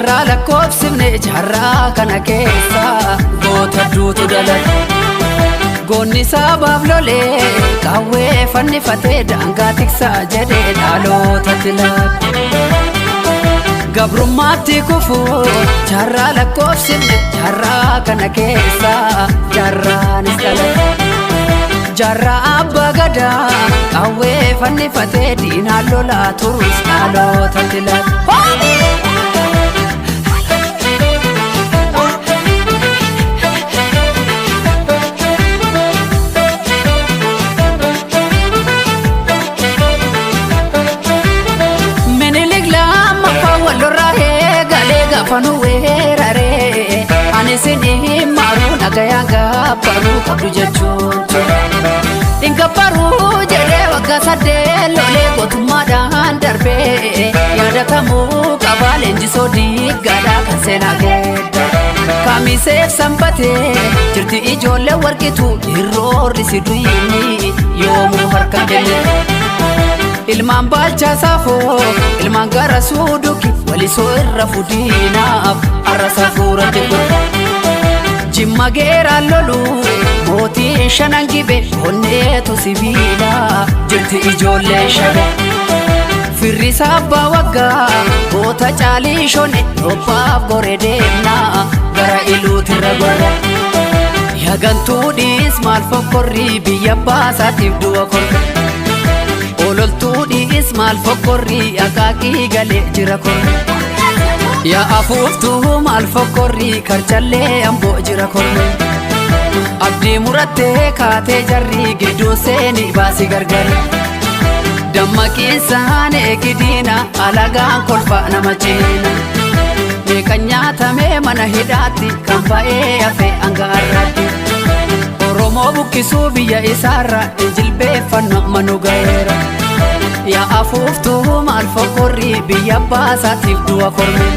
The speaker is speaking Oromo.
jarra lakkoofsifne jarra kana keessa goota duutu dalate goonni sabaaf lolee qawwee fannifatee daangaa tiksaa jedhee dhalootatti laate gabrummaatti kufuu jarra lakkoofsifne jarra kana keessa jarraanis dalate jarra abbaa gadaa qawwee fannifatee diinaan lolaa turus dhalootatti laate fanu weeraree ani sini maru nagaya gabbaru qabdu jechuun ingabbaru jedhee waggaa sadee lolee gootummaadhaan darbee yaadatamuu qaba leenjisoo diiggaadhaa kan seenaa geedda kamiseef sanbatee jirti ijoollee warqitu hirroorri si duyini yoomuu harka kenne ilmaan baalchaa saafoo ilmaan gara suuduki walisoo irra fudiinaaf arrasa fuuratti kun jimma geeraan lolu mootii shanan gibe onneetu sibiila jirti ijoollee shabe firrisa abbaa waggaa goota caalii shone dhophaaf gore deemnaa gara iluutirra gore yagantuu dhiis maal fokkorrii biyya baasaatiif du'a korre ololtuu dhiis maal fokkorrii akaakii galee jira korre yaa afuuftuu maal fokkorrii karchallee amboo jira korre abdii murattee kaatee jarrii gidduu seeni baasi gargari dammaqiisaan eegidiina alagaan kolfa nama ciina meeqan nyaatamee mana hidhaatti kan ba'ee hafee hanga har'aatti oromoo buqqisuu biyya isaarra jilbeeffannu manu ga'eera yaa afuuftuu maal fokkorrii biyya baasaatiif du'a korme